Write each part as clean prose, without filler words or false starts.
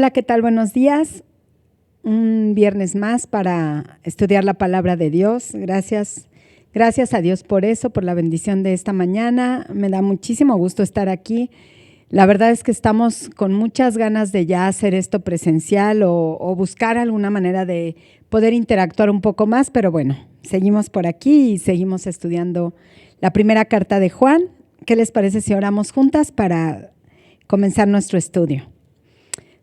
Hola, ¿qué tal? Buenos días. Un viernes más para estudiar la palabra de Dios. Gracias a Dios por eso, por la bendición de esta mañana. Me da muchísimo gusto estar aquí. La verdad es que estamos con muchas ganas de ya hacer esto presencial o buscar alguna manera de poder interactuar un poco más, pero bueno, seguimos por aquí y seguimos estudiando la primera carta de Juan. ¿Qué les parece si oramos juntas para comenzar nuestro estudio?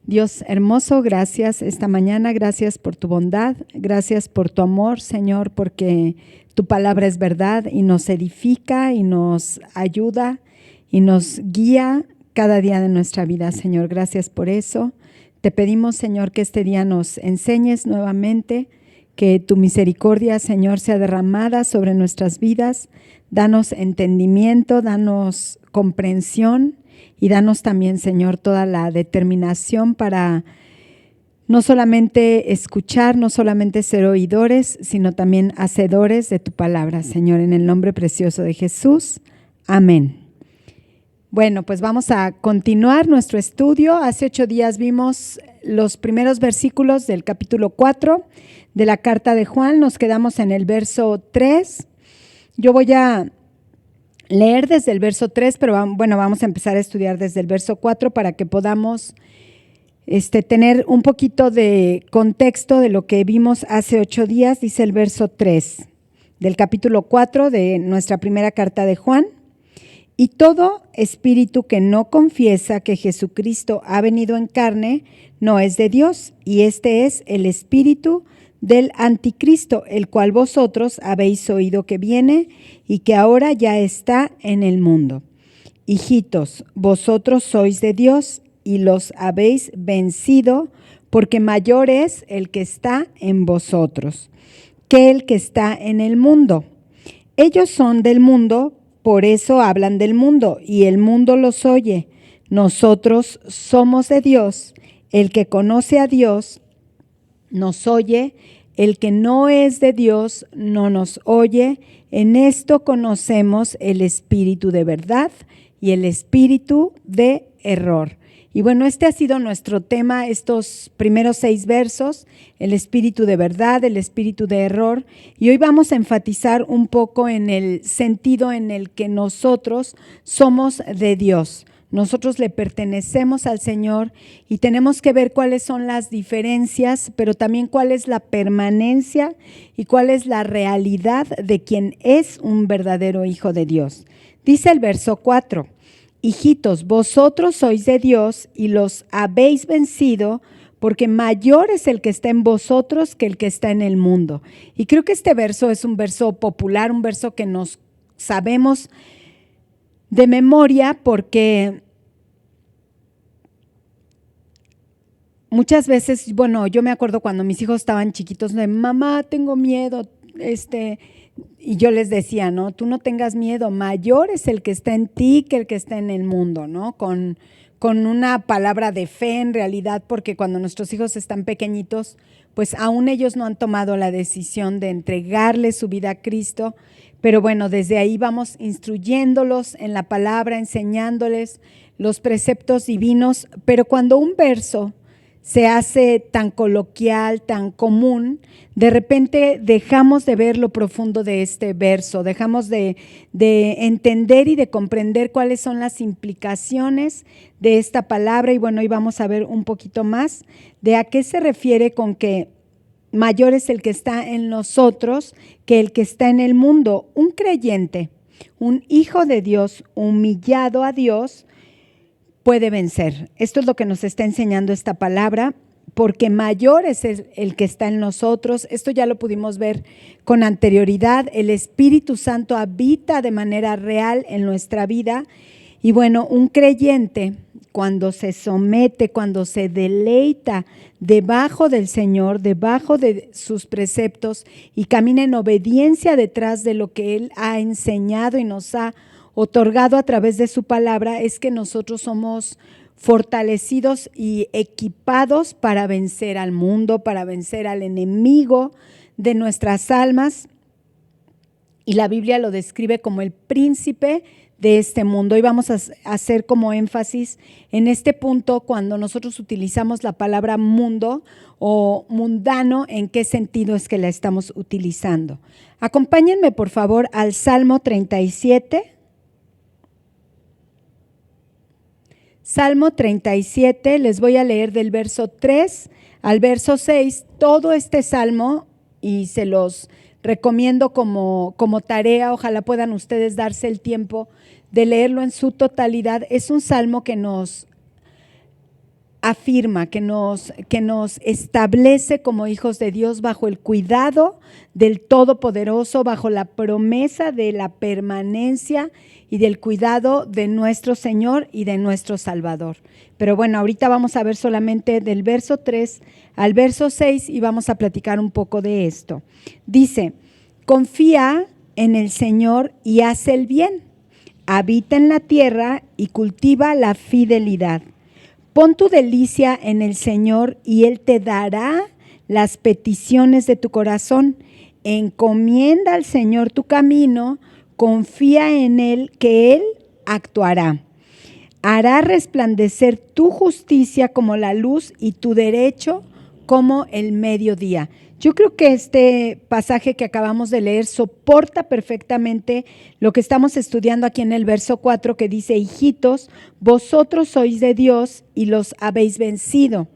Dios hermoso, gracias esta mañana, gracias por tu bondad, gracias por tu amor, Señor, porque tu palabra es verdad y nos edifica y nos ayuda y nos guía cada día de nuestra vida, Señor. Gracias por eso. Te pedimos, Señor, que este día nos enseñes nuevamente, que tu misericordia, Señor, sea derramada sobre nuestras vidas. Danos entendimiento, danos comprensión. Y danos también, Señor, toda la determinación para no solamente escuchar, no solamente ser oidores, sino también hacedores de tu palabra, Señor, en el nombre precioso de Jesús. Amén. Bueno, pues vamos a continuar nuestro estudio. Hace 8 días vimos los primeros versículos del capítulo 4 de la carta de Juan. Nos quedamos en el verso 3. Yo voy a leer desde el verso 3, pero bueno, vamos a empezar a estudiar desde el verso 4 para que podamos tener un poquito de contexto de lo que vimos hace 8 días. Dice el verso 3 del capítulo 4 de nuestra primera carta de Juan. Y todo espíritu que no confiesa que Jesucristo ha venido en carne no es de Dios, y este es el espíritu del anticristo, el cual vosotros habéis oído que viene y que ahora ya está en el mundo. Hijitos, vosotros sois de Dios y los habéis vencido, porque mayor es el que está en vosotros que el que está en el mundo. Ellos son del mundo, por eso hablan del mundo, y el mundo los oye. Nosotros somos de Dios. El que conoce a Dios nos oye, el que no es de Dios no nos oye. En esto conocemos el espíritu de verdad y el espíritu de error. Y bueno, este ha sido nuestro tema, estos primeros 6 versos, el espíritu de verdad, el espíritu de error. Y hoy vamos a enfatizar un poco en el sentido en el que nosotros somos de Dios. Nosotros le pertenecemos al Señor y tenemos que ver cuáles son las diferencias, pero también cuál es la permanencia y cuál es la realidad de quien es un verdadero hijo de Dios. Dice el verso 4, hijitos, vosotros sois de Dios y los habéis vencido, porque mayor es el que está en vosotros que el que está en el mundo. Y creo que este verso es un verso popular, un verso que nos sabemos de memoria, porque muchas veces, bueno, yo me acuerdo cuando mis hijos estaban chiquitos, de mamá, tengo miedo, y yo les decía, no, tú no tengas miedo, mayor es el que está en ti que el que está en el mundo, ¿no? Con una palabra de fe en realidad, porque cuando nuestros hijos están pequeñitos, pues aún ellos no han tomado la decisión de entregarle su vida a Cristo, pero bueno, desde ahí vamos instruyéndolos en la palabra, enseñándoles los preceptos divinos, pero cuando un verso se hace tan coloquial, tan común, de repente dejamos de ver lo profundo de este verso, dejamos de entender y de comprender cuáles son las implicaciones de esta palabra. Y bueno, hoy vamos a ver un poquito más de a qué se refiere con que mayor es el que está en nosotros que el que está en el mundo. Un creyente, un hijo de Dios, humillado a Dios, puede vencer. Esto es lo que nos está enseñando esta palabra, porque mayor es el que está en nosotros. Esto ya lo pudimos ver con anterioridad. El Espíritu Santo habita de manera real en nuestra vida. Y bueno, un creyente, cuando se somete, cuando se deleita debajo del Señor, debajo de sus preceptos y camina en obediencia detrás de lo que Él ha enseñado y nos ha otorgado a través de su palabra, es que nosotros somos fortalecidos y equipados para vencer al mundo, para vencer al enemigo de nuestras almas. Y la Biblia lo describe como el príncipe de este mundo. Hoy vamos a hacer como énfasis en este punto cuando nosotros utilizamos la palabra mundo o mundano, en qué sentido es que la estamos utilizando. Acompáñenme por favor al Salmo 37. Salmo 37, les voy a leer del verso 3 al verso 6, todo este salmo, y se los recomiendo como tarea, ojalá puedan ustedes darse el tiempo de leerlo en su totalidad. Es un salmo que nos afirma, que nos establece como hijos de Dios bajo el cuidado del Todopoderoso, bajo la promesa de la permanencia y del cuidado de nuestro Señor y de nuestro Salvador. Pero bueno, ahorita vamos a ver solamente del verso 3 al verso 6 y vamos a platicar un poco de esto. Dice: confía en el Señor y haz el bien, habita en la tierra y cultiva la fidelidad. Pon tu delicia en el Señor y Él te dará las peticiones de tu corazón. Encomienda al Señor tu camino, confía en Él que Él actuará. Hará resplandecer tu justicia como la luz y tu derecho como el mediodía. Yo creo que este pasaje que acabamos de leer soporta perfectamente lo que estamos estudiando aquí en el verso 4, que dice: hijitos, vosotros sois de Dios y los habéis vencido,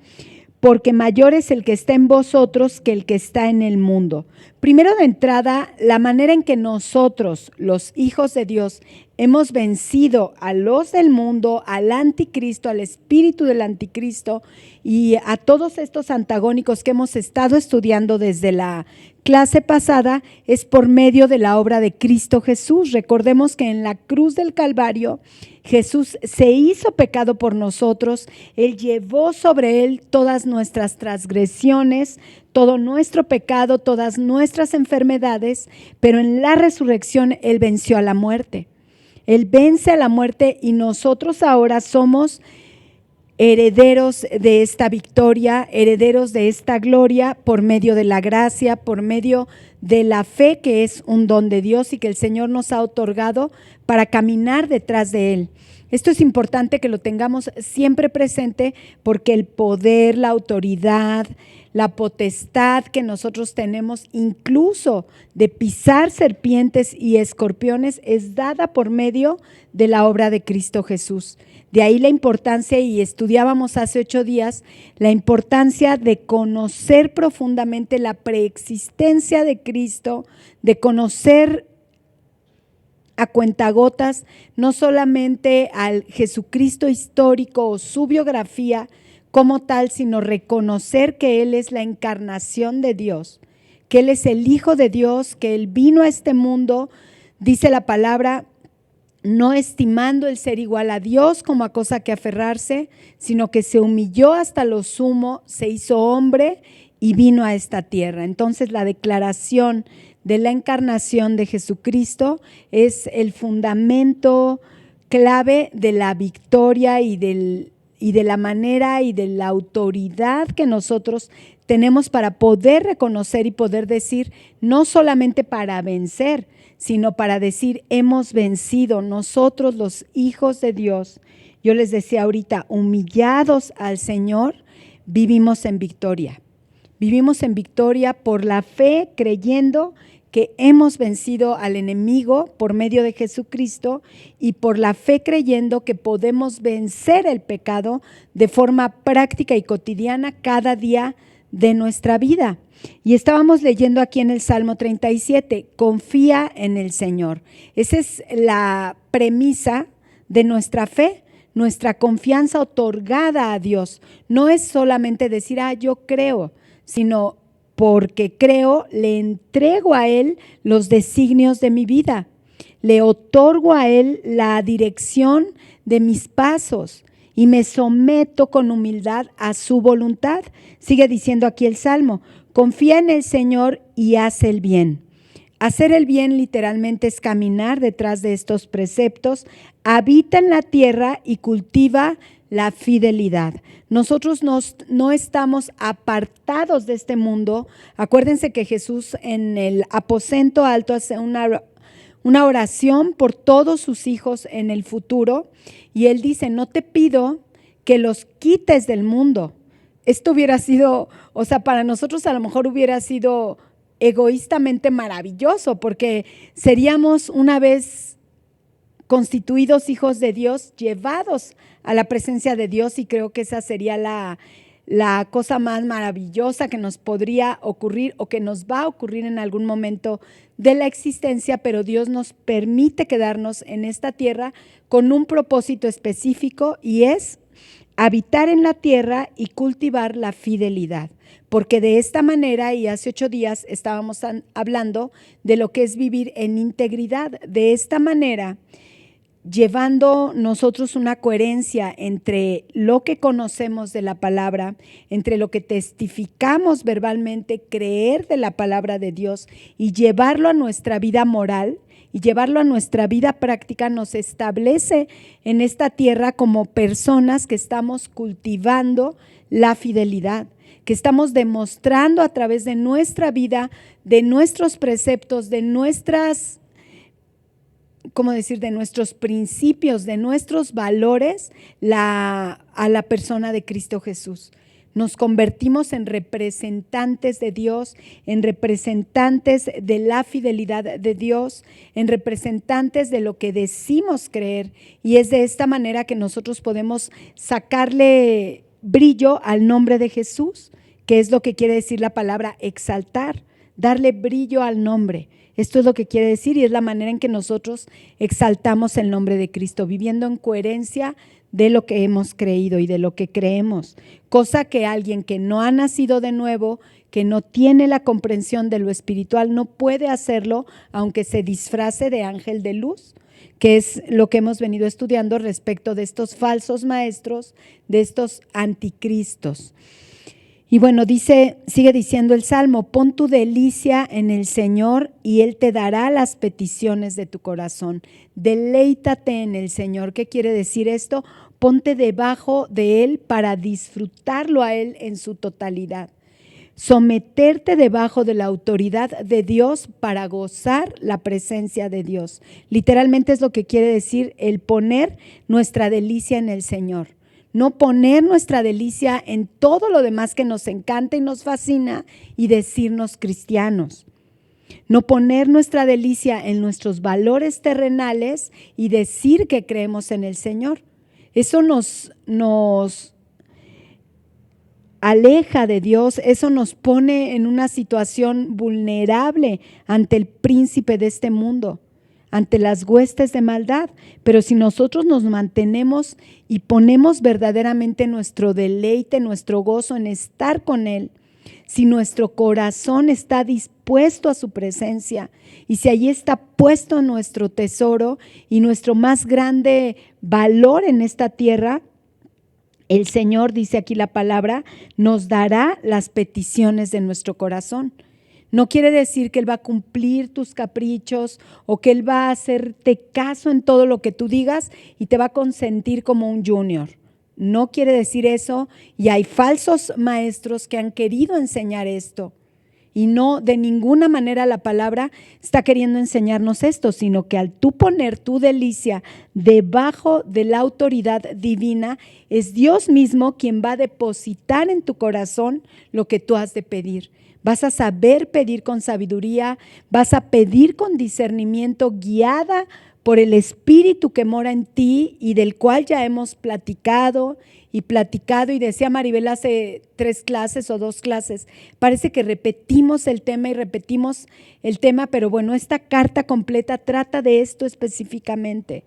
porque mayor es el que está en vosotros que el que está en el mundo. Primero de entrada, la manera en que nosotros, los hijos de Dios, hemos vencido a los del mundo, al anticristo, al espíritu del anticristo y a todos estos antagónicos que hemos estado estudiando desde la clase pasada, es por medio de la obra de Cristo Jesús. Recordemos que en la cruz del Calvario Jesús se hizo pecado por nosotros, Él llevó sobre Él todas nuestras transgresiones, todo nuestro pecado, todas nuestras enfermedades, pero en la resurrección Él venció a la muerte. Él vence a la muerte y nosotros ahora somos herederos de esta victoria, herederos de esta gloria por medio de la gracia, por medio de la fe, que es un don de Dios y que el Señor nos ha otorgado para caminar detrás de Él. Esto es importante que lo tengamos siempre presente, porque el poder, la autoridad, la potestad que nosotros tenemos, incluso de pisar serpientes y escorpiones, es dada por medio de la obra de Cristo Jesús. De ahí la importancia, y estudiábamos hace 8 días, la importancia de conocer profundamente la preexistencia de Cristo, de conocer a cuentagotas no solamente al Jesucristo histórico o su biografía como tal, sino reconocer que Él es la encarnación de Dios, que Él es el Hijo de Dios, que Él vino a este mundo, dice la palabra, no estimando el ser igual a Dios como a cosa que aferrarse, sino que se humilló hasta lo sumo, se hizo hombre y vino a esta tierra. Entonces la declaración de la encarnación de Jesucristo es el fundamento clave de la victoria y de la manera y de la autoridad que nosotros tenemos para poder reconocer y poder decir, no solamente para vencer, sino para decir, hemos vencido nosotros los hijos de Dios. Yo les decía ahorita, humillados al Señor, vivimos en victoria. Vivimos en victoria por la fe, creyendo que hemos vencido al enemigo por medio de Jesucristo, y por la fe creyendo que podemos vencer el pecado de forma práctica y cotidiana cada día de nuestra vida. Y estábamos leyendo aquí en el Salmo 37, confía en el Señor. Esa es la premisa de nuestra fe, nuestra confianza otorgada a Dios. No es solamente decir, yo creo, sino porque creo, le entrego a Él los designios de mi vida, le otorgo a Él la dirección de mis pasos y me someto con humildad a su voluntad. Sigue diciendo aquí el Salmo, confía en el Señor y haz el bien. Hacer el bien literalmente es caminar detrás de estos preceptos, habita en la tierra y cultiva la fidelidad. Nosotros no estamos apartados de este mundo. Acuérdense que Jesús en el aposento alto hace una una oración por todos sus hijos en el futuro. Y él dice, no te pido que los quites del mundo. Esto hubiera sido, o sea, para nosotros a lo mejor hubiera sido egoístamente maravilloso, porque seríamos una vez constituidos hijos de Dios, llevados a la presencia de Dios, y creo que esa sería la cosa más maravillosa que nos podría ocurrir o que nos va a ocurrir en algún momento de la existencia, pero Dios nos permite quedarnos en esta tierra con un propósito específico, y es habitar en la tierra y cultivar la fidelidad. Porque de esta manera, y hace 8 días estábamos hablando de lo que es vivir en integridad, de esta manera, llevando nosotros una coherencia entre lo que conocemos de la palabra, entre lo que testificamos verbalmente, creer de la palabra de Dios y llevarlo a nuestra vida moral y llevarlo a nuestra vida práctica, nos establece en esta tierra como personas que estamos cultivando la fidelidad, que estamos demostrando a través de nuestra vida, de nuestros preceptos, de nuestras, ¿cómo decir?, de nuestros principios, de nuestros valores, a la persona de Cristo Jesús. Nos convertimos en representantes de Dios, en representantes de la fidelidad de Dios, en representantes de lo que decimos creer, y es de esta manera que nosotros podemos sacarle brillo al nombre de Jesús, que es lo que quiere decir la palabra exaltar, darle brillo al nombre. Esto es lo que quiere decir, y es la manera en que nosotros exaltamos el nombre de Cristo, viviendo en coherencia de lo que hemos creído y de lo que creemos, cosa que alguien que no ha nacido de nuevo, que no tiene la comprensión de lo espiritual, no puede hacerlo, aunque se disfrace de ángel de luz, que es lo que hemos venido estudiando respecto de estos falsos maestros, de estos anticristos. Y bueno, sigue diciendo el Salmo, pon tu delicia en el Señor y Él te dará las peticiones de tu corazón. Deleítate en el Señor. ¿Qué quiere decir esto? Ponte debajo de Él para disfrutarlo a Él en su totalidad. Someterte debajo de la autoridad de Dios para gozar la presencia de Dios. Literalmente es lo que quiere decir el poner nuestra delicia en el Señor. No poner nuestra delicia en todo lo demás que nos encanta y nos fascina y decirnos cristianos. No poner nuestra delicia en nuestros valores terrenales y decir que creemos en el Señor. Eso nos aleja de Dios, eso nos pone en una situación vulnerable ante el príncipe de este mundo, ante las huestes de maldad. Pero si nosotros nos mantenemos y ponemos verdaderamente nuestro deleite, nuestro gozo en estar con Él, si nuestro corazón está dispuesto a su presencia y si allí está puesto nuestro tesoro y nuestro más grande valor en esta tierra, el Señor, dice aquí la palabra, nos dará las peticiones de nuestro corazón. No quiere decir que Él va a cumplir tus caprichos o que Él va a hacerte caso en todo lo que tú digas y te va a consentir como un junior. No quiere decir eso, y hay falsos maestros que han querido enseñar esto. Y no, de ninguna manera la palabra está queriendo enseñarnos esto, sino que al tú poner tu delicia debajo de la autoridad divina, es Dios mismo quien va a depositar en tu corazón lo que tú has de pedir. Vas a saber pedir con sabiduría, vas a pedir con discernimiento, guiada por el Espíritu que mora en ti y del cual ya hemos platicado. Y decía Maribel hace 3 clases o 2 clases, parece que repetimos el tema, pero bueno, esta carta completa trata de esto específicamente.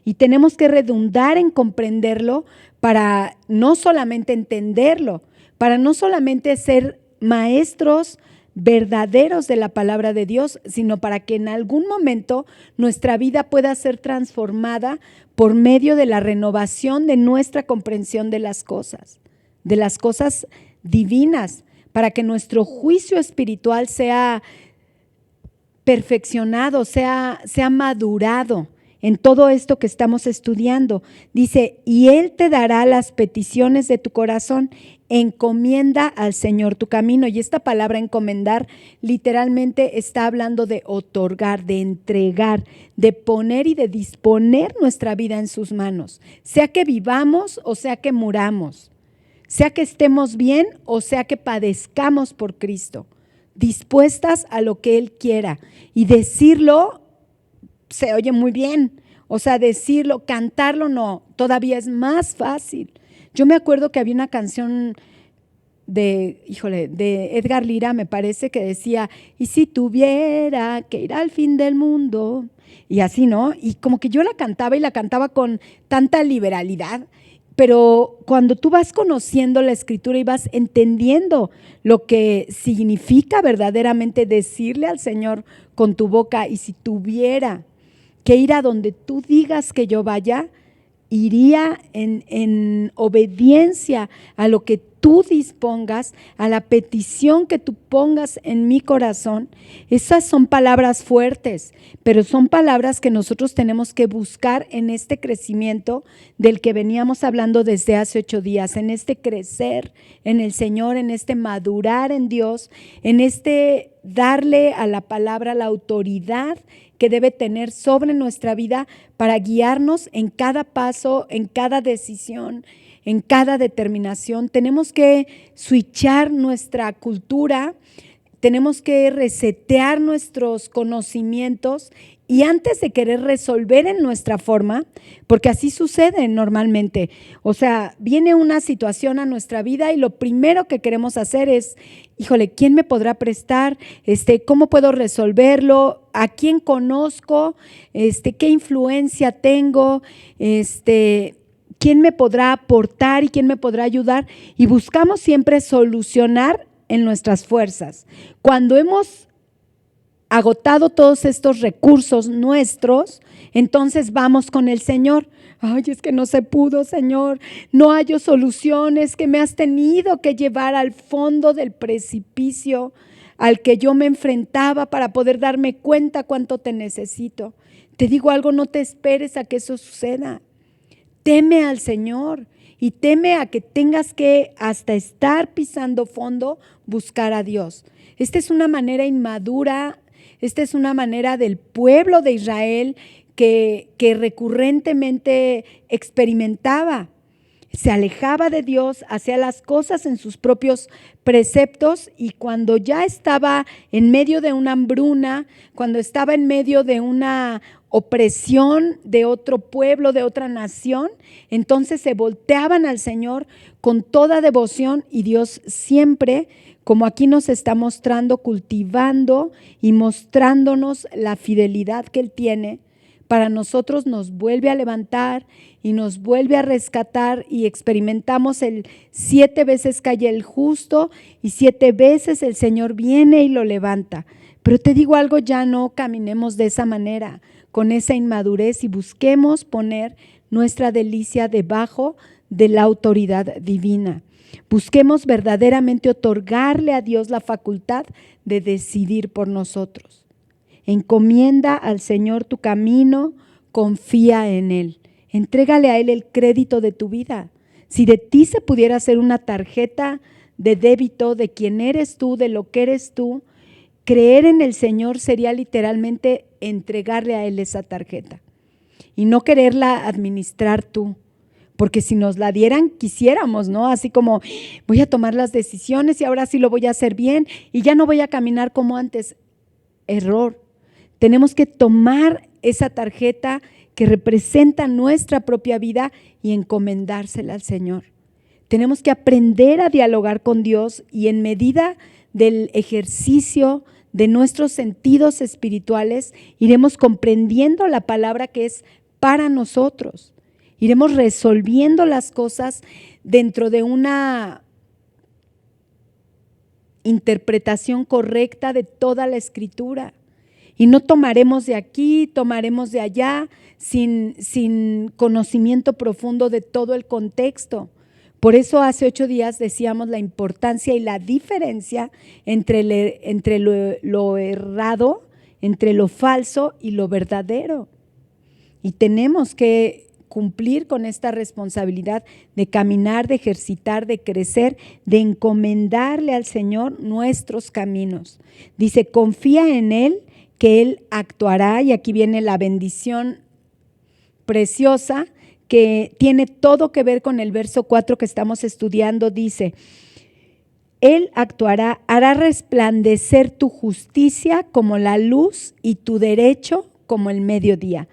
Y tenemos que redundar en comprenderlo para no solamente entenderlo, para no solamente ser maestros verdaderos de la palabra de Dios, sino para que en algún momento nuestra vida pueda ser transformada por medio de la renovación de nuestra comprensión de las cosas divinas, para que nuestro juicio espiritual sea perfeccionado, sea madurado, en todo esto que estamos estudiando. Dice, y Él te dará las peticiones de tu corazón. Encomienda al Señor tu camino. Y esta palabra encomendar literalmente está hablando de otorgar, de entregar, de poner y de disponer nuestra vida en sus manos. Sea que vivamos o sea que muramos. Sea que estemos bien o sea que padezcamos por Cristo. Dispuestas a lo que Él quiera. Y decirlo se oye muy bien. O sea, decirlo, cantarlo no, todavía es más fácil. Yo me acuerdo que había una canción de Edgar Lira, me parece, que decía, y si tuviera que ir al fin del mundo, y así, ¿no? Y como que yo la cantaba y la cantaba con tanta liberalidad, pero cuando tú vas conociendo la Escritura y vas entendiendo lo que significa verdaderamente decirle al Señor con tu boca, y si tuviera que ir a donde tú digas que yo vaya, iría en obediencia a lo que tú dispongas, a la petición que tú pongas en mi corazón. Esas son palabras fuertes, pero son palabras que nosotros tenemos que buscar en este crecimiento del que veníamos hablando desde hace 8 días, en este crecer en el Señor, en este madurar en Dios, en este darle a la palabra la autoridad que debe tener sobre nuestra vida para guiarnos en cada paso, en cada decisión, en cada determinación. Tenemos que switchar nuestra cultura, tenemos que resetear nuestros conocimientos y antes de querer resolver en nuestra forma, porque así sucede normalmente, o sea, viene una situación a nuestra vida y lo primero que queremos hacer es, híjole, ¿quién me podrá prestar? ¿Cómo puedo resolverlo? ¿A quién conozco? ¿Qué influencia tengo? ¿Quién me podrá aportar y quién me podrá ayudar? Y buscamos siempre solucionar en nuestras fuerzas. Cuando hemos agotado todos estos recursos nuestros, entonces vamos con el Señor. Ay, es que no se pudo, Señor, no hallo soluciones, que me has tenido que llevar al fondo del precipicio al que yo me enfrentaba para poder darme cuenta cuánto te necesito. Te digo algo, no te esperes a que eso suceda. Teme al Señor y teme a que tengas que, hasta estar pisando fondo, buscar a Dios. Esta es una manera inmadura. Esta es una manera del pueblo de Israel que recurrentemente experimentaba. Se alejaba de Dios, hacía las cosas en sus propios preceptos y cuando ya estaba en medio de una hambruna, cuando estaba en medio de una opresión de otro pueblo, de otra nación, entonces se volteaban al Señor con toda devoción y Dios siempre, como aquí nos está mostrando, cultivando y mostrándonos la fidelidad que Él tiene, para nosotros nos vuelve a levantar y nos vuelve a rescatar y experimentamos el 7 veces cae el justo y 7 veces el Señor viene y lo levanta. Pero te digo algo, ya no caminemos de esa manera, con esa inmadurez y busquemos poner nuestra delicia debajo de la autoridad divina. Busquemos verdaderamente otorgarle a Dios la facultad de decidir por nosotros. Encomienda al Señor tu camino, confía en Él. Entrégale a Él el crédito de tu vida. Si de ti se pudiera hacer una tarjeta de débito de quién eres tú, de lo que eres tú, creer en el Señor sería literalmente entregarle a Él esa tarjeta y no quererla administrar tú. Porque si nos la dieran, quisiéramos, ¿no? Así como voy a tomar las decisiones y ahora sí lo voy a hacer bien y ya no voy a caminar como antes. Error. Tenemos que tomar esa tarjeta que representa nuestra propia vida y encomendársela al Señor. Tenemos que aprender a dialogar con Dios y en medida del ejercicio de nuestros sentidos espirituales iremos comprendiendo la palabra que es para nosotros. Iremos resolviendo las cosas dentro de una interpretación correcta de toda la Escritura. Y no tomaremos de aquí, tomaremos de allá, sin conocimiento profundo de todo el contexto. Por eso hace 8 días decíamos la importancia y la diferencia entre lo errado, entre lo falso y lo verdadero. y tenemos que cumplir con esta responsabilidad de caminar, de ejercitar, de crecer, de encomendarle al Señor nuestros caminos. Dice, confía en Él, que Él actuará, y aquí viene la bendición preciosa que tiene todo que ver con el verso 4 que estamos estudiando. Dice, Él actuará, hará resplandecer tu justicia como la luz y tu derecho como el mediodía.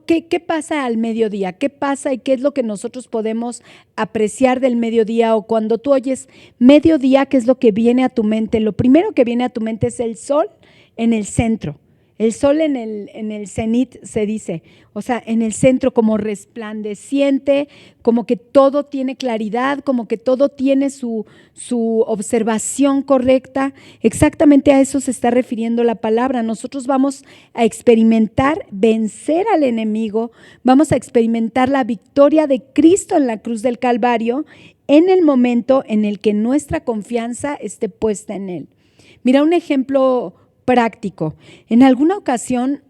¿Qué pasa al mediodía? ¿Qué pasa y qué es lo que nosotros podemos apreciar del mediodía? O cuando tú oyes mediodía, ¿qué es lo que viene a tu mente? Lo primero que viene a tu mente es el sol en el centro. El sol en el cenit se dice, o sea, en el centro como resplandeciente, como que todo tiene claridad, como que todo tiene su observación correcta. Exactamente a eso se está refiriendo la palabra. Nosotros vamos a experimentar vencer al enemigo, vamos a experimentar la victoria de Cristo en la cruz del Calvario en el momento en el que nuestra confianza esté puesta en Él. Mira un ejemplo práctico. En alguna ocasión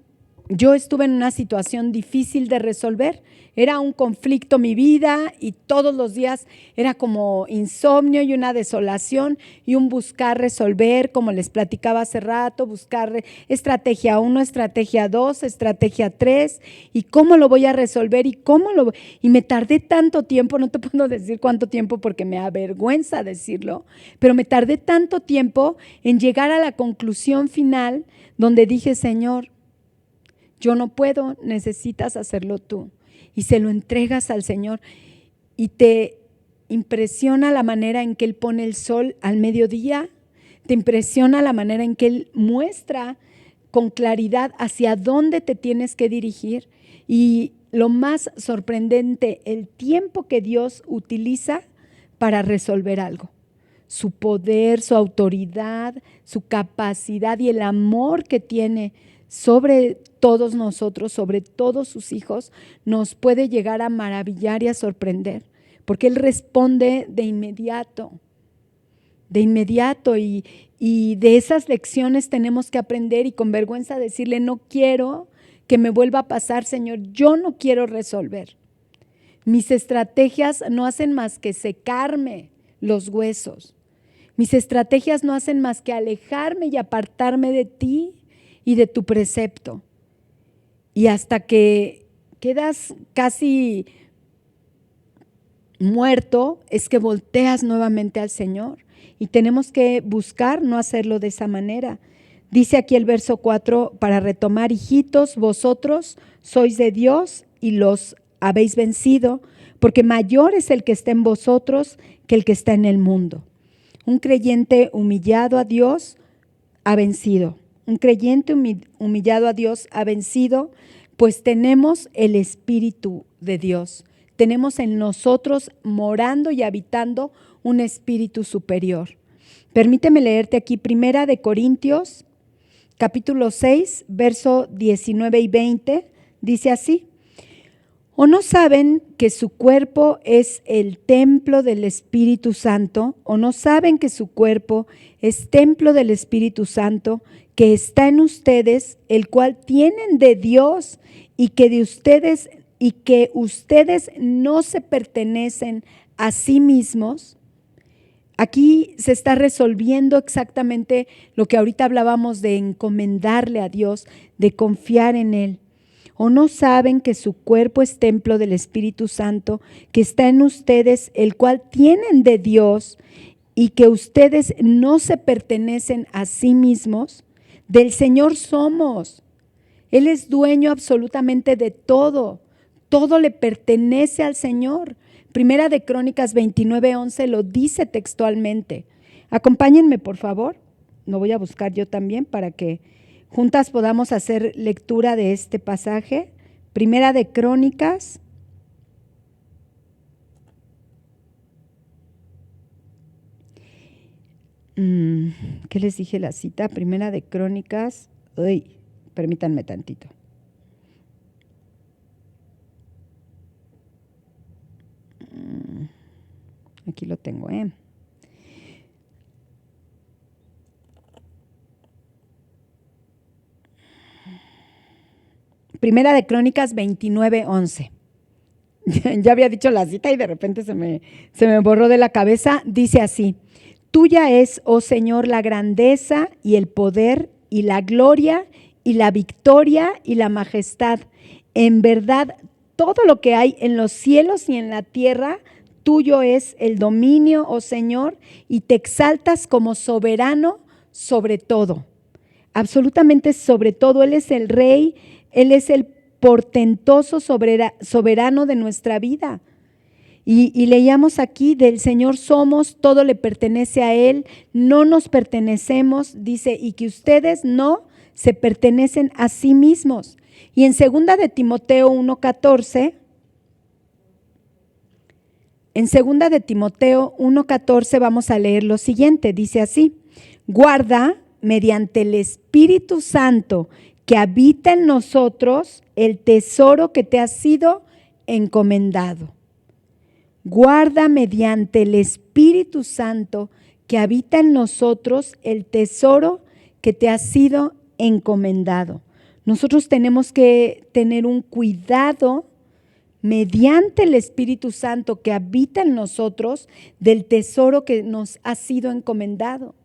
yo estuve en una situación difícil de resolver. Era un conflicto mi vida y todos los días era como insomnio y una desolación y un buscar resolver, como les platicaba hace rato, buscar estrategia 1, estrategia 2, estrategia 3 y cómo lo voy a resolver y me tardé tanto tiempo, no te puedo decir cuánto tiempo porque me avergüenza decirlo, pero me tardé tanto tiempo en llegar a la conclusión final donde dije, Señor, yo no puedo, necesitas hacerlo tú. Y se lo entregas al Señor y te impresiona la manera en que Él pone el sol al mediodía, te impresiona la manera en que Él muestra con claridad hacia dónde te tienes que dirigir y lo más sorprendente, el tiempo que Dios utiliza para resolver algo. Su poder, su autoridad, su capacidad y el amor que tiene sobre todos nosotros, sobre todos sus hijos, nos puede llegar a maravillar y a sorprender, porque Él responde de inmediato y de esas lecciones tenemos que aprender y con vergüenza decirle, no quiero que me vuelva a pasar, Señor, yo no quiero resolver. Mis estrategias no hacen más que secarme los huesos. Mis estrategias no hacen más que alejarme y apartarme de ti y de tu precepto. Y hasta que quedas casi muerto, es que volteas nuevamente al Señor. Y tenemos que buscar no hacerlo de esa manera. Dice aquí el verso 4, para retomar, hijitos, vosotros sois de Dios y los habéis vencido, porque mayor es el que está en vosotros que el que está en el mundo. Un creyente humillado a Dios ha vencido. Un creyente humillado a Dios ha vencido, pues tenemos el Espíritu de Dios. Tenemos en nosotros morando y habitando un espíritu superior. Permíteme leerte aquí 1 Corintios, capítulo 6, verso 19 y 20. Dice así: ¿O no saben que su cuerpo es el templo del Espíritu Santo? ¿O no saben que su cuerpo es templo del Espíritu Santo que está en ustedes, el cual tienen de Dios y que ustedes no se pertenecen a sí mismos? Aquí se está resolviendo exactamente lo que ahorita hablábamos de encomendarle a Dios, de confiar en Él. ¿O no saben que su cuerpo es templo del Espíritu Santo que está en ustedes, el cual tienen de Dios y que ustedes no se pertenecen a sí mismos? Del Señor somos. Él es dueño absolutamente de todo. Todo le pertenece al Señor. Primera de Crónicas 29:11 lo dice textualmente. Acompáñenme, por favor. Lo voy a buscar yo también para que juntas podamos hacer lectura de este pasaje. Primera de Crónicas. ¿Qué les dije la cita? Primera de Crónicas. Uy, permítanme tantito. Aquí lo tengo, Primera de Crónicas 29:11. Ya había dicho la cita y de repente se me borró de la cabeza. Dice así: tuya es, oh Señor, la grandeza y el poder y la gloria y la victoria y la majestad. En verdad, todo lo que hay en los cielos y en la tierra, tuyo es el dominio, oh Señor, y te exaltas como soberano sobre todo. Absolutamente sobre todo. Él es el Rey, Él es el portentoso soberano de nuestra vida. Y leíamos aquí: del Señor somos, todo le pertenece a Él, no nos pertenecemos, dice, y que ustedes no se pertenecen a sí mismos. Y en 2 de Timoteo 1:14, en 2 de Timoteo 1:14 vamos a leer lo siguiente, dice así: guarda mediante el Espíritu Santo que habita en nosotros el tesoro que te ha sido encomendado. Guarda mediante el Espíritu Santo que habita en nosotros el tesoro que te ha sido encomendado. Nosotros tenemos que tener un cuidado mediante el Espíritu Santo que habita en nosotros del tesoro que nos ha sido encomendado.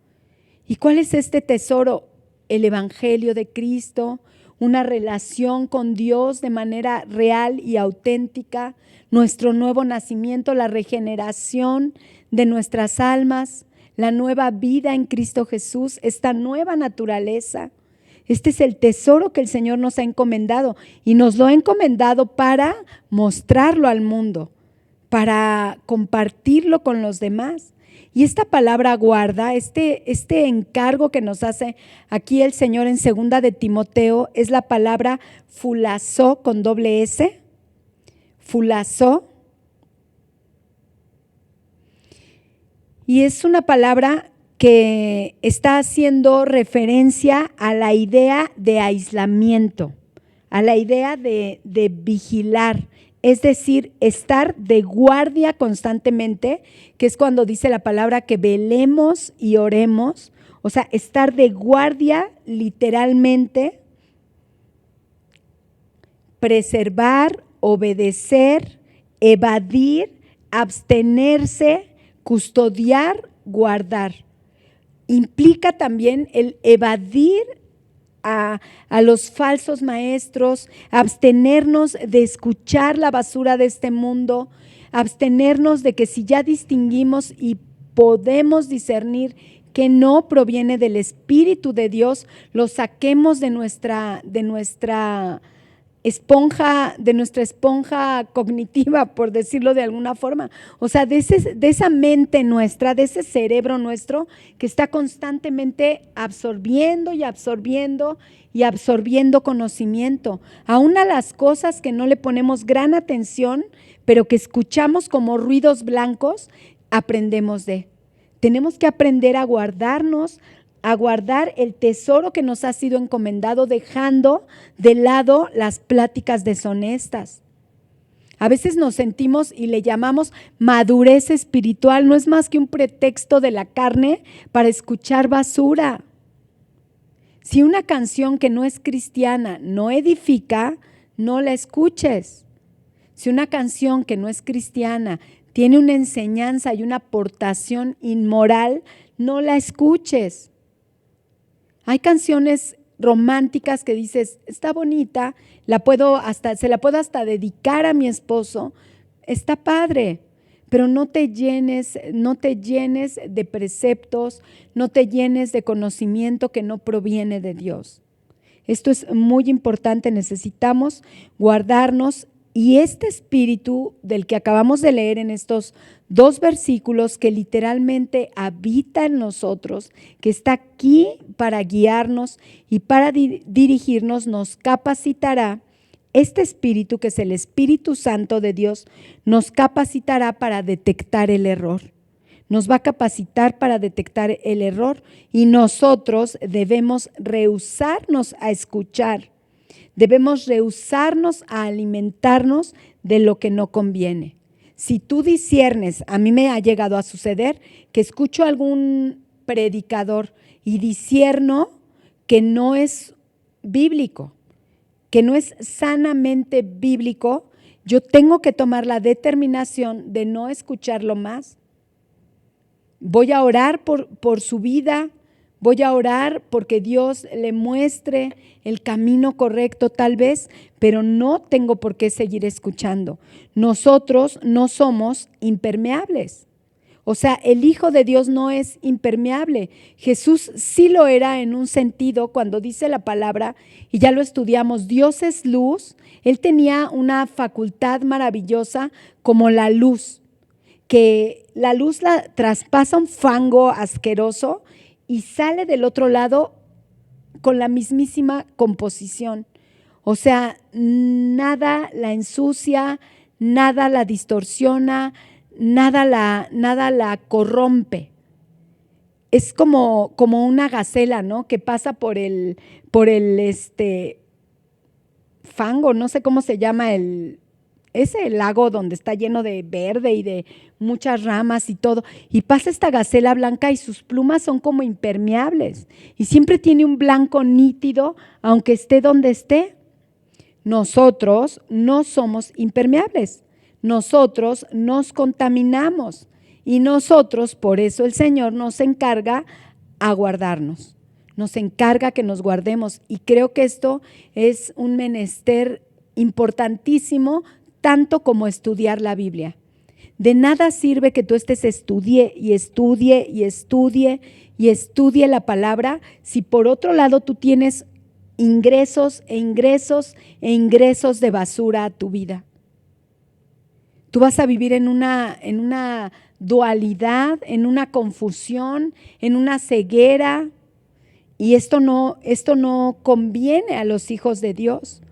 ¿Y cuál es este tesoro? El Evangelio de Cristo, una relación con Dios de manera real y auténtica, nuestro nuevo nacimiento, la regeneración de nuestras almas, la nueva vida en Cristo Jesús, esta nueva naturaleza. Este es el tesoro que el Señor nos ha encomendado y nos lo ha encomendado para mostrarlo al mundo, para compartirlo con los demás. Y esta palabra guarda, este encargo que nos hace aquí el Señor en 2 de Timoteo, es la palabra fulazó con doble S, fulazó. Y es una palabra que está haciendo referencia a la idea de aislamiento, a la idea de vigilar. Es decir, estar de guardia constantemente, que es cuando dice la palabra que velemos y oremos. O sea, estar de guardia literalmente, preservar, obedecer, evadir, abstenerse, custodiar, guardar. Implica también el evadir a los falsos maestros, abstenernos de escuchar la basura de este mundo, abstenernos de que si ya distinguimos y podemos discernir que no proviene del Espíritu de Dios, lo saquemos de nuestra esponja cognitiva, por decirlo de alguna forma. O sea, de esa mente nuestra, de ese cerebro nuestro que está constantemente absorbiendo y absorbiendo y absorbiendo conocimiento, aún a las cosas que no le ponemos gran atención, pero que escuchamos como ruidos blancos, aprendemos de. Tenemos que aprender a guardarnos, a guardar el tesoro que nos ha sido encomendado, dejando de lado las pláticas deshonestas. A veces nos sentimos y le llamamos madurez espiritual, no es más que un pretexto de la carne para escuchar basura. Si una canción que no es cristiana no edifica, no la escuches. Si una canción que no es cristiana tiene una enseñanza y una aportación inmoral, no la escuches. Hay canciones románticas que dices, está bonita, se la puedo hasta dedicar a mi esposo, está padre, pero no te llenes de preceptos, no te llenes de conocimiento que no proviene de Dios. Esto es muy importante, necesitamos guardarnos. Y este espíritu del que acabamos de leer en estos 2 versículos, que literalmente habita en nosotros, que está aquí para guiarnos y para dirigirnos, nos capacitará. Este espíritu, que es el Espíritu Santo de Dios, nos capacitará para detectar el error. Nos va a capacitar para detectar el error y nosotros debemos rehusarnos a escuchar. Debemos rehusarnos a alimentarnos de lo que no conviene. Si tú disciernes, a mí me ha llegado a suceder que escucho a algún predicador y discierno que no es bíblico. que no es sanamente bíblico, yo tengo que tomar la determinación de no escucharlo más. Voy a orar por su vida, voy a orar porque Dios le muestre el camino correcto tal vez, pero no tengo por qué seguir escuchando. Nosotros no somos impermeables. O sea, el Hijo de Dios no es impermeable. Jesús sí lo era en un sentido cuando dice la palabra, y ya lo estudiamos, Dios es luz. Él tenía una facultad maravillosa como la luz, que la luz la traspasa un fango asqueroso y sale del otro lado con la mismísima composición. O sea, nada la ensucia, nada la distorsiona, nada la corrompe. Es como una gacela, ¿no? Que pasa por el fango, no sé cómo se llama ese lago donde está lleno de verde y de muchas ramas y todo, y pasa esta gacela blanca y sus plumas son como impermeables y siempre tiene un blanco nítido aunque esté donde esté. Nosotros no somos impermeables, nosotros nos contaminamos y nosotros, por eso el Señor nos encarga a guardarnos, nos encarga que nos guardemos, y creo que esto es un menester importantísimo, tanto como estudiar la Biblia. De nada sirve que tú estés estudie la palabra si por otro lado tú tienes ingresos de basura a tu vida. Tú vas a vivir en una dualidad, en una confusión, en una ceguera, y esto no conviene a los hijos de Dios.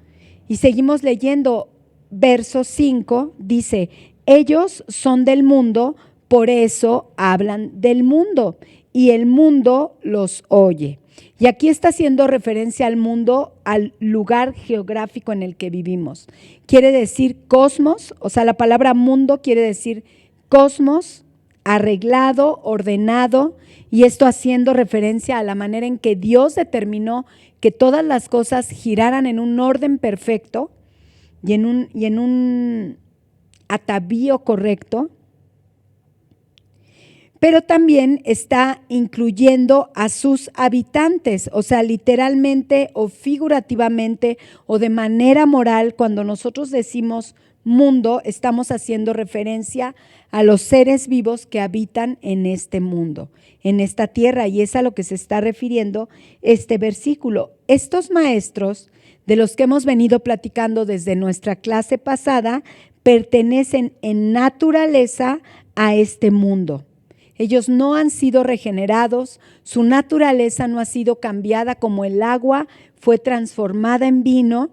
Y seguimos leyendo, verso 5, dice, ellos son del mundo, por eso hablan del mundo, y el mundo los oye. Y aquí está haciendo referencia al mundo, al lugar geográfico en el que vivimos. Quiere decir cosmos, o sea, la palabra mundo quiere decir cosmos, arreglado, ordenado, y esto haciendo referencia a la manera en que Dios determinó que todas las cosas giraran en un orden perfecto y en un atavío correcto. Pero también está incluyendo a sus habitantes, o sea, literalmente o figurativamente o de manera moral. Cuando nosotros decimos mundo, estamos haciendo referencia a los seres vivos que habitan en este mundo, en esta tierra, y es a lo que se está refiriendo este versículo. Estos maestros de los que hemos venido platicando desde nuestra clase pasada pertenecen en naturaleza a este mundo. Ellos no han sido regenerados, su naturaleza no ha sido cambiada como el agua fue transformada en vino.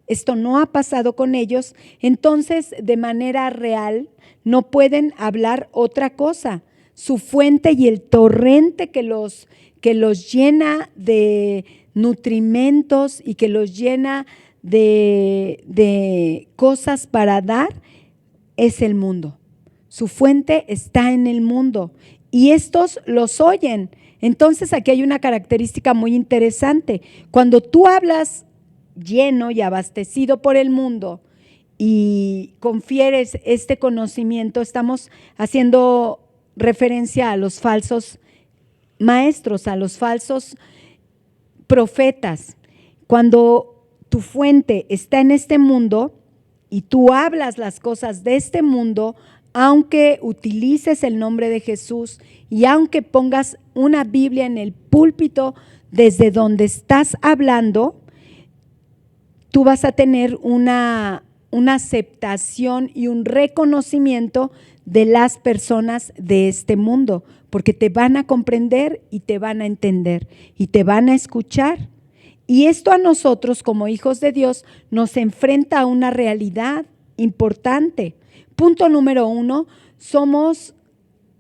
Esto no ha pasado con ellos, entonces de manera real no pueden hablar otra cosa. Su fuente y el torrente que los llena de nutrimentos y que los llena de cosas para dar es el mundo. Su fuente está en el mundo y estos los oyen. Entonces aquí hay una característica muy interesante. Cuando tú hablas lleno y abastecido por el mundo y confieres este conocimiento, estamos haciendo referencia a los falsos maestros, a los falsos profetas. Cuando tu fuente está en este mundo y tú hablas las cosas de este mundo, aunque utilices el nombre de Jesús y aunque pongas una Biblia en el púlpito desde donde estás hablando, tú vas a tener una aceptación y un reconocimiento de las personas de este mundo, porque te van a comprender y te van a entender y te van a escuchar. Y esto a nosotros como hijos de Dios nos enfrenta a una realidad importante. Punto número 1, somos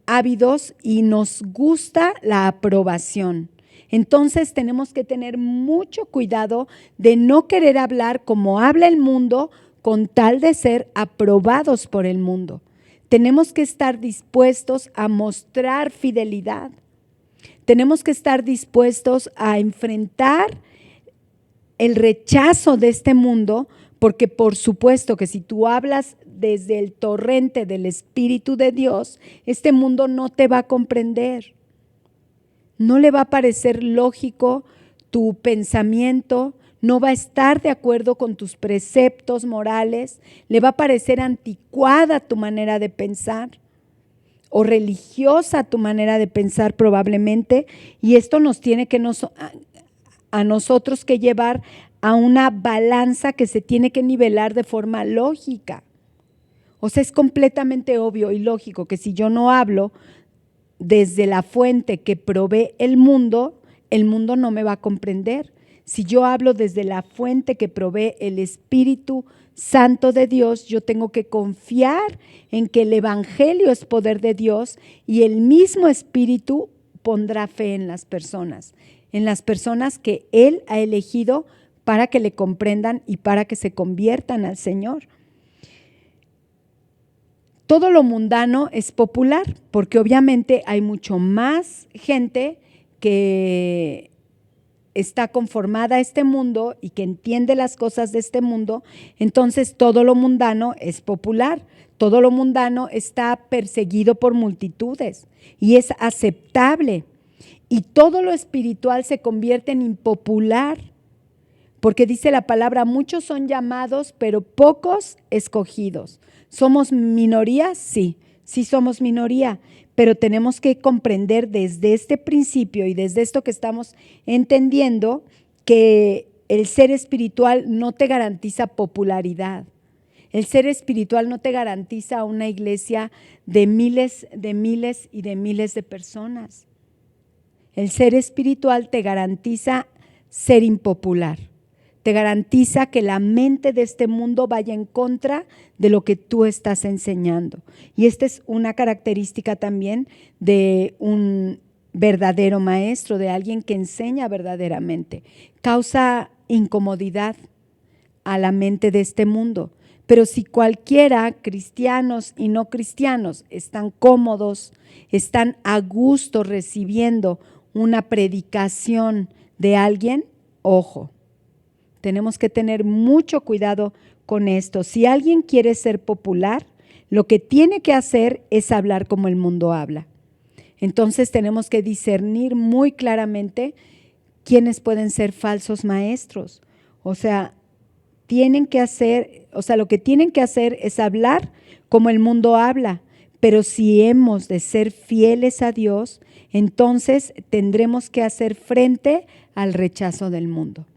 ávidos y nos gusta la aprobación. Entonces tenemos que tener mucho cuidado de no querer hablar como habla el mundo con tal de ser aprobados por el mundo. Tenemos que estar dispuestos a mostrar fidelidad. Tenemos que estar dispuestos a enfrentar el rechazo de este mundo, porque por supuesto que si tú hablas desde el torrente del Espíritu de Dios, este mundo no te va a comprender. No le va a parecer lógico tu pensamiento, no va a estar de acuerdo con tus preceptos morales, le va a parecer anticuada tu manera de pensar o religiosa tu manera de pensar probablemente, y esto nos tiene que a nosotros que llevar a una balanza que se tiene que nivelar de forma lógica. O sea, es completamente obvio y lógico que si yo no hablo desde la fuente que provee el mundo no me va a comprender. Si yo hablo desde la fuente que provee el Espíritu Santo de Dios, yo tengo que confiar en que el Evangelio es poder de Dios y el mismo Espíritu pondrá fe en las personas que Él ha elegido para que le comprendan y para que se conviertan al Señor. Todo lo mundano es popular, porque obviamente hay mucho más gente que está conformada a este mundo y que entiende las cosas de este mundo, entonces todo lo mundano es popular, todo lo mundano está perseguido por multitudes y es aceptable, y todo lo espiritual se convierte en impopular, porque dice la palabra, muchos son llamados, pero pocos escogidos. ¿Somos minoría? Sí, sí somos minoría, pero tenemos que comprender desde este principio y desde esto que estamos entendiendo que el ser espiritual no te garantiza popularidad. El ser espiritual no te garantiza una iglesia de miles y de miles de personas. El ser espiritual te garantiza ser impopular. Te garantiza que la mente de este mundo vaya en contra de lo que tú estás enseñando. Y esta es una característica también de un verdadero maestro, de alguien que enseña verdaderamente. Causa incomodidad a la mente de este mundo. Pero si cualquiera, cristianos y no cristianos, están cómodos, están a gusto recibiendo una predicación de alguien, ojo. Tenemos que tener mucho cuidado con esto. Si alguien quiere ser popular, lo que tiene que hacer es hablar como el mundo habla. Entonces tenemos que discernir muy claramente quiénes pueden ser falsos maestros. O sea, lo que tienen que hacer es hablar como el mundo habla. Pero si hemos de ser fieles a Dios, entonces tendremos que hacer frente al rechazo del mundo.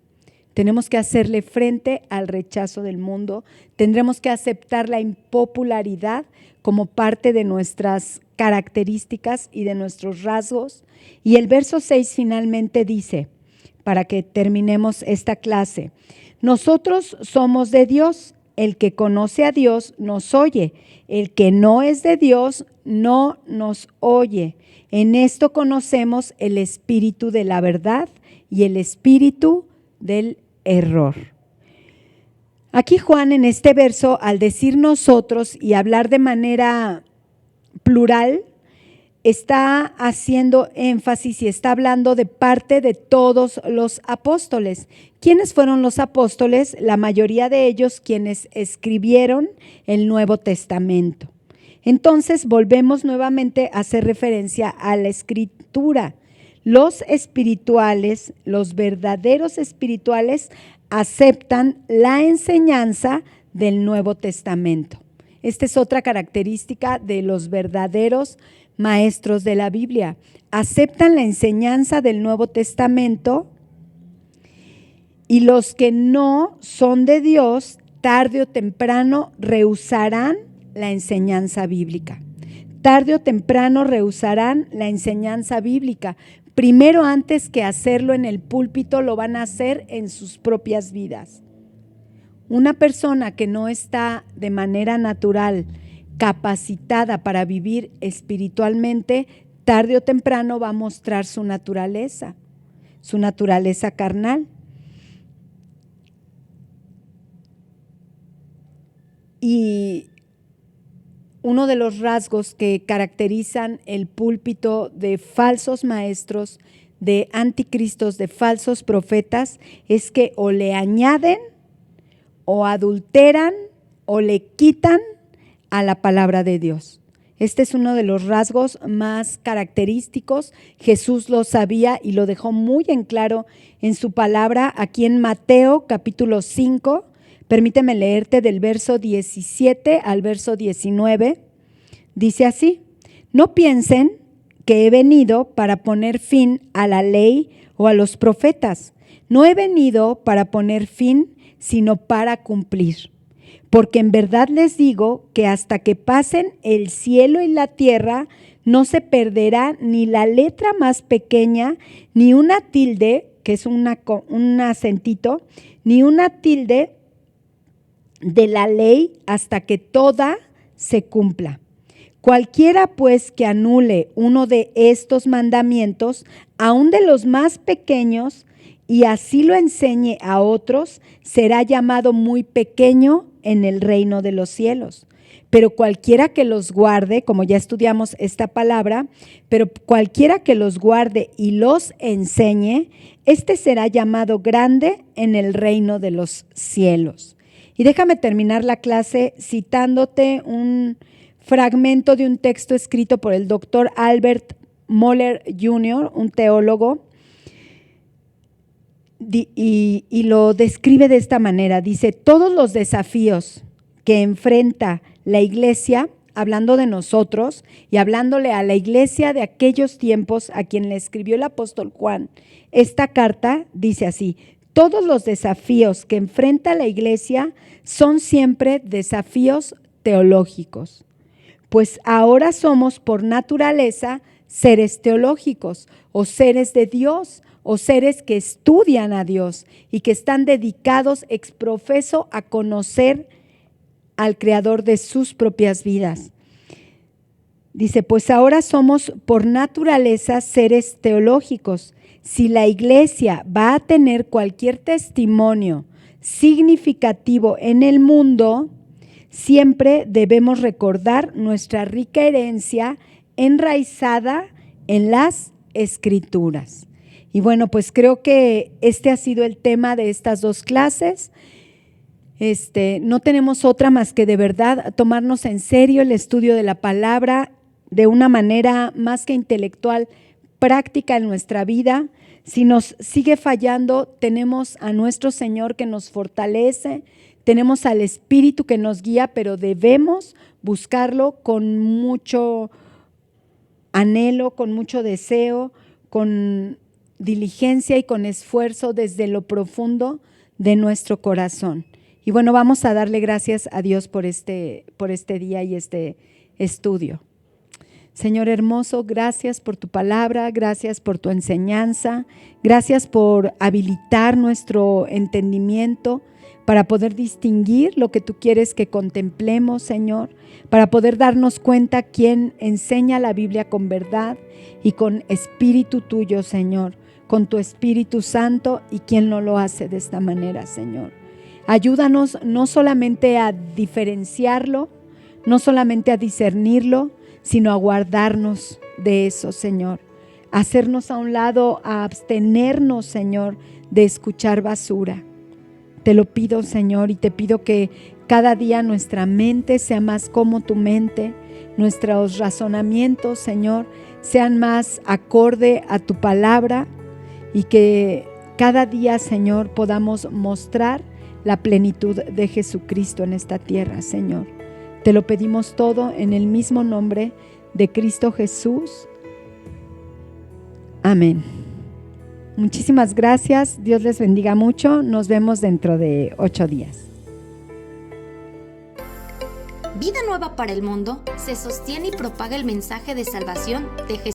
Tenemos que hacerle frente al rechazo del mundo, tendremos que aceptar la impopularidad como parte de nuestras características y de nuestros rasgos. Y el verso 6 finalmente dice, para que terminemos esta clase, nosotros somos de Dios, el que conoce a Dios nos oye, el que no es de Dios no nos oye. En esto conocemos el espíritu de la verdad y el espíritu del error. Aquí Juan en este verso, al decir nosotros y hablar de manera plural, está haciendo énfasis y está hablando de parte de todos los apóstoles. ¿Quiénes fueron los apóstoles? La mayoría de ellos quienes escribieron el Nuevo Testamento. Entonces volvemos nuevamente a hacer referencia a la Escritura. Los espirituales, los verdaderos espirituales, aceptan la enseñanza del Nuevo Testamento. Esta es otra característica de los verdaderos maestros de la Biblia. Aceptan la enseñanza del Nuevo Testamento, y los que no son de Dios, tarde o temprano rehusarán la enseñanza bíblica. Tarde o temprano rehusarán la enseñanza bíblica. Primero, antes que hacerlo en el púlpito, lo van a hacer en sus propias vidas. Una persona que no está de manera natural capacitada para vivir espiritualmente, tarde o temprano va a mostrar su naturaleza carnal. Y uno de los rasgos que caracterizan el púlpito de falsos maestros de anticristos, de falsos profetas, es que o le añaden o adulteran o le quitan a la palabra de Dios. Este es uno de los rasgos más característicos. Jesús lo sabía y lo dejó muy en claro en su palabra aquí en Mateo capítulo 5. Permíteme leerte del verso 17 al verso 19. Dice así: no piensen que he venido para poner fin a la ley o a los profetas. No he venido para poner fin, sino para cumplir. Porque en verdad les digo que hasta que pasen el cielo y la tierra, no se perderá ni la letra más pequeña, ni una tilde, que es un acentito, ni una tilde de la ley hasta que toda se cumpla. Cualquiera pues que anule uno de estos mandamientos, aun de los más pequeños, y así lo enseñe a otros, será llamado muy pequeño en el reino de los cielos. Pero cualquiera que los guarde, como ya estudiamos esta palabra, pero cualquiera que los guarde y los enseñe, este será llamado grande en el reino de los cielos. Y déjame terminar la clase citándote un fragmento de un texto escrito por el doctor Albert Mohler Jr., un teólogo, y lo describe de esta manera. Dice: todos los desafíos que enfrenta la iglesia, hablando de nosotros y hablándole a la iglesia de aquellos tiempos a quien le escribió el apóstol Juan, esta carta dice así: todos los desafíos que enfrenta la iglesia son siempre desafíos teológicos, pues ahora somos por naturaleza seres teológicos o seres de Dios, o seres que estudian a Dios y que están dedicados ex profeso a conocer al Creador de sus propias vidas. Dice: pues ahora somos por naturaleza seres teológicos. Si la iglesia va a tener cualquier testimonio significativo en el mundo, siempre debemos recordar nuestra rica herencia enraizada en las Escrituras. Y bueno, pues creo que este ha sido el tema de estas dos clases. No tenemos otra más que de verdad tomarnos en serio el estudio de la palabra de una manera más que intelectual, práctica en nuestra vida. Si nos sigue fallando, tenemos a nuestro Señor que nos fortalece, tenemos al Espíritu que nos guía, pero debemos buscarlo con mucho anhelo, con mucho deseo, con diligencia y con esfuerzo desde lo profundo de nuestro corazón. Y bueno, vamos a darle gracias a Dios por este día y este estudio. Señor hermoso, gracias por tu palabra, gracias por tu enseñanza, gracias por habilitar nuestro entendimiento para poder distinguir lo que tú quieres que contemplemos, Señor, para poder darnos cuenta quién enseña la Biblia con verdad y con espíritu tuyo, Señor, con tu Espíritu Santo, y quién no lo hace de esta manera, Señor. Ayúdanos no solamente a diferenciarlo, no solamente a discernirlo, sino a guardarnos de eso, Señor. A hacernos a un lado, a abstenernos, Señor, de escuchar basura. Te lo pido, Señor, y te pido que cada día nuestra mente sea más como tu mente, nuestros razonamientos, Señor, sean más acorde a tu palabra, y que cada día, Señor, podamos mostrar la plenitud de Jesucristo en esta tierra, Señor. Te lo pedimos todo en el mismo nombre de Cristo Jesús. Amén. Muchísimas gracias. Dios les bendiga mucho. Nos vemos dentro de 8 días. Vida Nueva para el Mundo se sostiene y propaga el mensaje de salvación de Jesucristo